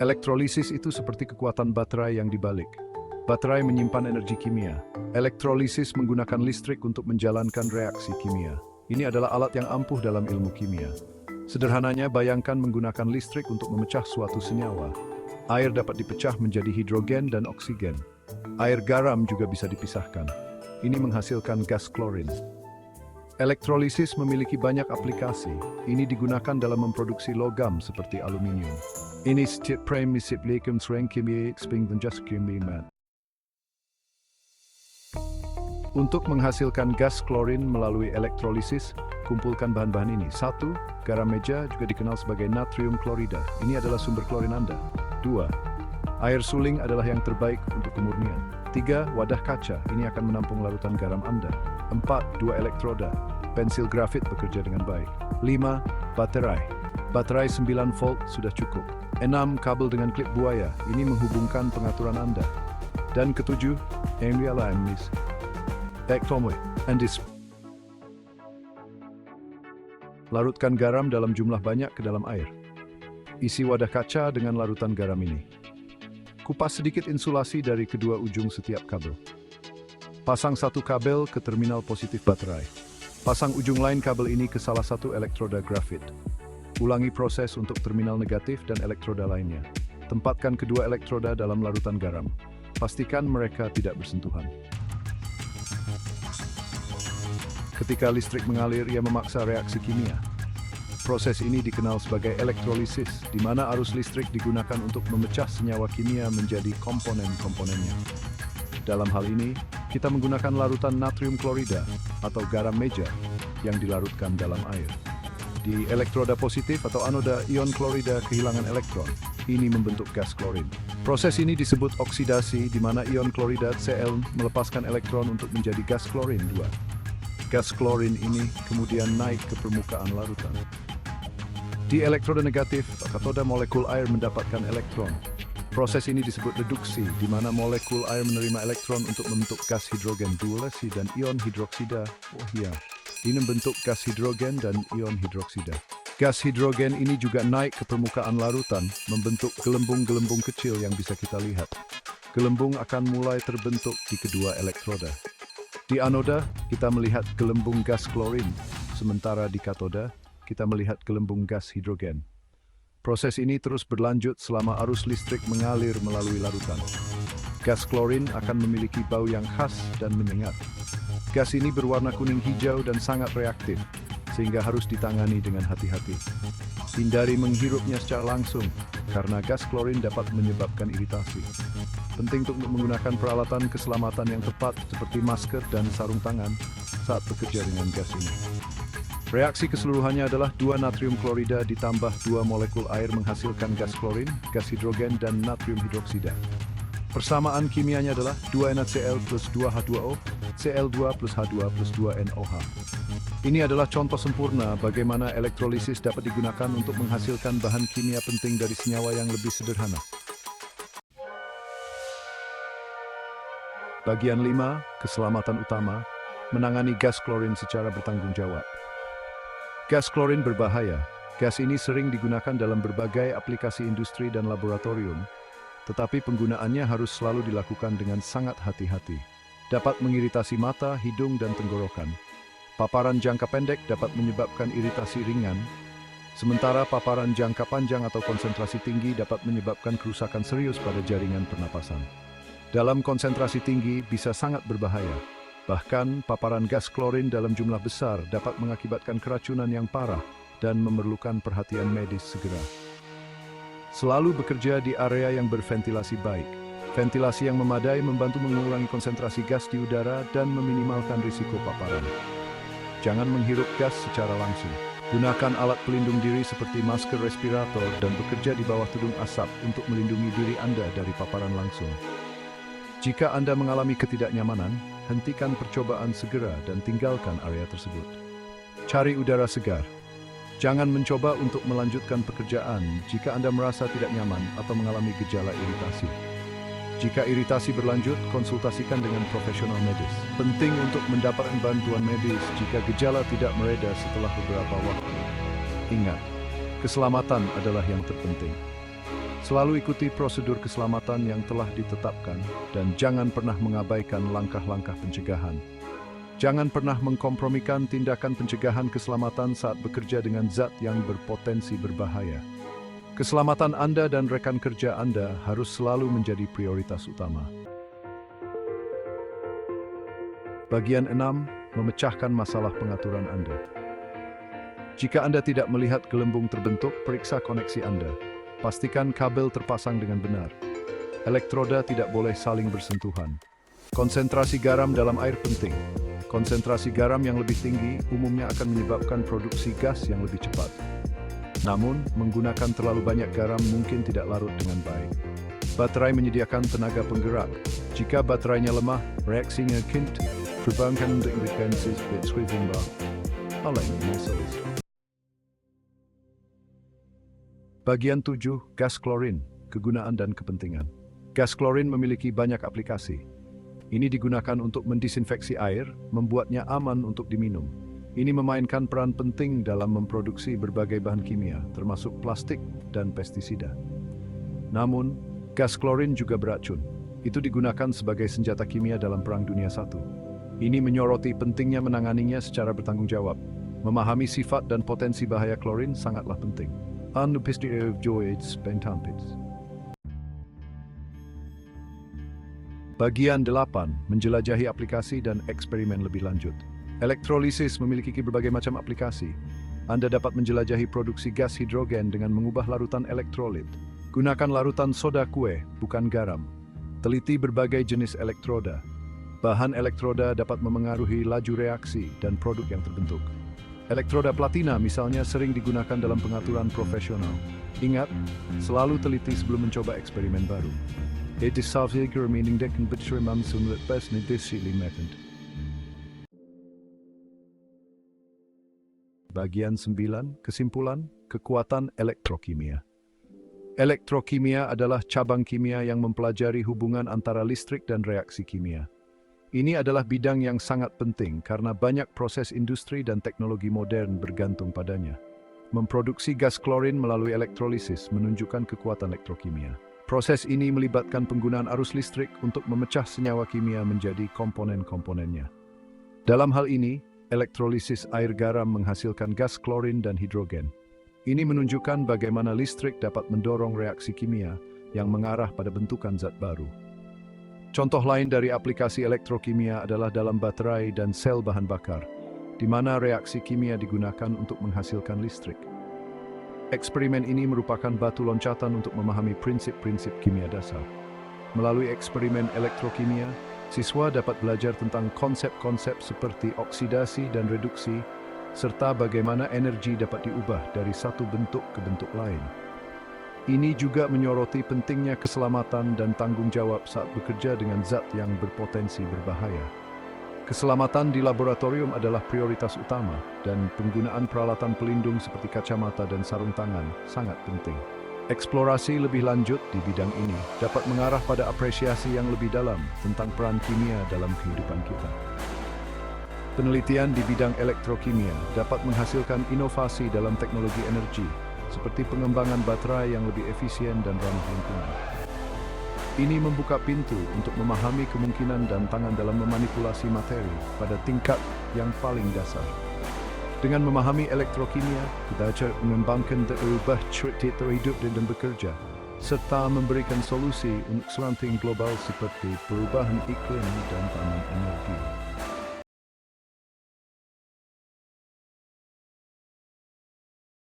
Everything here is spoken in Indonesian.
Elektrolisis itu seperti kekuatan baterai yang dibalik. Baterai menyimpan energi kimia. Elektrolisis menggunakan listrik untuk menjalankan reaksi kimia. Ini adalah alat yang ampuh dalam ilmu kimia. Sederhananya, bayangkan menggunakan listrik untuk memecah suatu senyawa. Air dapat dipecah menjadi hidrogen dan oksigen. Air garam juga bisa dipisahkan. Ini menghasilkan gas klorin. Elektrolisis memiliki banyak aplikasi. Ini digunakan dalam memproduksi logam seperti aluminium. Ini setiap prinsip likum sering kimia exping dan just kimia. Untuk menghasilkan gas klorin melalui elektrolisis, kumpulkan bahan-bahan ini. 1. Garam meja, juga dikenal sebagai natrium klorida. Ini adalah sumber klorin Anda. 2. Air suling adalah yang terbaik untuk kemurnian. 3. Wadah kaca, ini akan menampung larutan garam Anda. 4. 2 elektroda. Pensil grafit bekerja dengan baik. 5. Baterai. Baterai 9 volt sudah cukup. 6. Kabel dengan klip buaya, ini menghubungkan pengaturan Anda. Dan ketujuh, Enrialamis. Larutkan garam dalam jumlah banyak ke dalam air. Isi wadah kaca dengan larutan garam ini. Kupas sedikit insulasi dari kedua ujung setiap kabel. Pasang satu kabel ke terminal positif baterai. Pasang ujung lain kabel ini ke salah satu elektroda grafit. Ulangi proses untuk terminal negatif dan elektroda lainnya. Tempatkan kedua elektroda dalam larutan garam. Pastikan mereka tidak bersentuhan. Ketika listrik mengalir, ia memaksa reaksi kimia. Proses ini dikenal sebagai elektrolisis, di mana arus listrik digunakan untuk memecah senyawa kimia menjadi komponen-komponennya. Dalam hal ini, kita menggunakan larutan natrium klorida atau garam meja yang dilarutkan dalam air. Di elektroda positif atau anoda, ion klorida kehilangan elektron. Ini membentuk gas klorin. Proses ini disebut oksidasi, di mana ion klorida Cl melepaskan elektron untuk menjadi gas klorin 2. Gas klorin ini kemudian naik ke permukaan larutan. Di elektroda negatif, katoda molekul air mendapatkan elektron. Proses ini disebut reduksi, di mana molekul air menerima elektron untuk membentuk gas hidrogen 2 dan ion hidroksida. Ini membentuk gas hidrogen dan ion hidroksida. Gas hidrogen ini juga naik ke permukaan larutan, membentuk gelembung-gelembung kecil yang bisa kita lihat. Gelembung akan mulai terbentuk di kedua elektroda. Di anoda, kita melihat gelembung gas klorin, sementara di katoda, kita melihat gelembung gas hidrogen. Proses ini terus berlanjut selama arus listrik mengalir melalui larutan. Gas klorin akan memiliki bau yang khas dan menyengat. Gas ini berwarna kuning hijau dan sangat reaktif, sehingga harus ditangani dengan hati-hati. Hindari menghirupnya secara langsung, karena gas klorin dapat menyebabkan iritasi. Penting untuk menggunakan peralatan keselamatan yang tepat seperti masker dan sarung tangan saat bekerja dengan gas ini. Reaksi keseluruhannya adalah 2 natrium klorida ditambah 2 molekul air menghasilkan gas klorin, gas hidrogen, dan natrium hidroksida. Persamaan kimianya adalah 2 NaCl plus 2 H2O, Cl2 plus H2 plus 2 NOH. Ini adalah contoh sempurna bagaimana elektrolisis dapat digunakan untuk menghasilkan bahan kimia penting dari senyawa yang lebih sederhana. Bagian 5, keselamatan utama, menangani gas klorin secara bertanggung jawab. Gas klorin berbahaya. Gas ini sering digunakan dalam berbagai aplikasi industri dan laboratorium, tetapi penggunaannya harus selalu dilakukan dengan sangat hati-hati. Dapat mengiritasi mata, hidung, dan tenggorokan. Paparan jangka pendek dapat menyebabkan iritasi ringan, sementara paparan jangka panjang atau konsentrasi tinggi dapat menyebabkan kerusakan serius pada jaringan pernapasan. Dalam konsentrasi tinggi bisa sangat berbahaya. Bahkan, paparan gas klorin dalam jumlah besar dapat mengakibatkan keracunan yang parah dan memerlukan perhatian medis segera. Selalu bekerja di area yang berventilasi baik. Ventilasi yang memadai membantu mengurangi konsentrasi gas di udara dan meminimalkan risiko paparan. Jangan menghirup gas secara langsung. Gunakan alat pelindung diri seperti masker respirator dan bekerja di bawah tudung asap untuk melindungi diri Anda dari paparan langsung. Jika Anda mengalami ketidaknyamanan, hentikan percobaan segera dan tinggalkan area tersebut. Cari udara segar. Jangan mencoba untuk melanjutkan pekerjaan jika Anda merasa tidak nyaman atau mengalami gejala iritasi. Jika iritasi berlanjut, konsultasikan dengan profesional medis. Penting untuk mendapatkan bantuan medis jika gejala tidak mereda setelah beberapa waktu. Ingat, keselamatan adalah yang terpenting. Selalu ikuti prosedur keselamatan yang telah ditetapkan dan jangan pernah mengabaikan langkah-langkah pencegahan. Jangan pernah mengkompromikan tindakan pencegahan keselamatan saat bekerja dengan zat yang berpotensi berbahaya. Keselamatan Anda dan rekan kerja Anda harus selalu menjadi prioritas utama. Bagian 6. Memecahkan masalah pengaturan Anda. Jika Anda tidak melihat gelembung terbentuk, periksa koneksi Anda. Pastikan kabel terpasang dengan benar. Elektroda tidak boleh saling bersentuhan. Konsentrasi garam dalam air penting. Konsentrasi garam yang lebih tinggi umumnya akan menyebabkan produksi gas yang lebih cepat. Namun, menggunakan terlalu banyak garam mungkin tidak larut dengan baik. Baterai menyediakan tenaga penggerak. Jika baterainya lemah, reaksinya kintu. Perbankan untuk indikatif berswimbang. Alay masalah. Bagian 7. Gas klorin, kegunaan dan kepentingan. Gas klorin memiliki banyak aplikasi. Ini digunakan untuk mendisinfeksi air, membuatnya aman untuk diminum. Ini memainkan peran penting dalam memproduksi berbagai bahan kimia, termasuk plastik dan pestisida. Namun, gas klorin juga beracun. Itu digunakan sebagai senjata kimia dalam Perang Dunia I. Ini menyoroti pentingnya menanganinya secara bertanggung jawab. Memahami sifat dan potensi bahaya klorin sangatlah penting. Bagian 8. Menjelajahi aplikasi dan eksperimen lebih lanjut. Elektrolisis memiliki berbagai macam aplikasi. Anda dapat menjelajahi produksi gas hidrogen dengan mengubah larutan elektrolit. Gunakan larutan soda kue, bukan garam. Teliti berbagai jenis elektroda. Bahan elektroda dapat memengaruhi laju reaksi dan produk yang terbentuk. Elektroda platina misalnya sering digunakan dalam pengaturan profesional. Ingat, selalu teliti sebelum mencoba eksperimen baru. Bagian 9. Kesimpulan, kekuatan elektrokimia. Elektrokimia adalah cabang kimia yang mempelajari hubungan antara listrik dan reaksi kimia. Ini adalah bidang yang sangat penting karena banyak proses industri dan teknologi modern bergantung padanya. Memproduksi gas klorin melalui elektrolisis menunjukkan kekuatan elektrokimia. Proses ini melibatkan penggunaan arus listrik untuk memecah senyawa kimia menjadi komponen-komponennya. Dalam hal ini, elektrolisis air garam menghasilkan gas klorin dan hidrogen. Ini menunjukkan bagaimana listrik dapat mendorong reaksi kimia yang mengarah pada bentukan zat baru. Contoh lain dari aplikasi elektrokimia adalah dalam baterai dan sel bahan bakar, di mana reaksi kimia digunakan untuk menghasilkan listrik. Eksperimen ini merupakan batu loncatan untuk memahami prinsip-prinsip kimia dasar. Melalui eksperimen elektrokimia, siswa dapat belajar tentang konsep-konsep seperti oksidasi dan reduksi, serta bagaimana energi dapat diubah dari satu bentuk ke bentuk lain. Ini juga menyoroti pentingnya keselamatan dan tanggung jawab saat bekerja dengan zat yang berpotensi berbahaya. Keselamatan di laboratorium adalah prioritas utama, dan penggunaan peralatan pelindung seperti kacamata dan sarung tangan sangat penting. Eksplorasi lebih lanjut di bidang ini dapat mengarah pada apresiasi yang lebih dalam tentang peran kimia dalam kehidupan kita. Penelitian di bidang elektrokimia dapat menghasilkan inovasi dalam teknologi energi, seperti pengembangan baterai yang lebih efisien dan ramah lingkungan. Ini membuka pintu untuk memahami kemungkinan dan tangan dalam memanipulasi materi pada tingkat yang paling dasar. Dengan memahami elektrokimia, kita dapat mengembangkan dan berubah cara hidup dan bekerja, serta memberikan solusi untuk seranting global seperti perubahan iklim dan taman energi.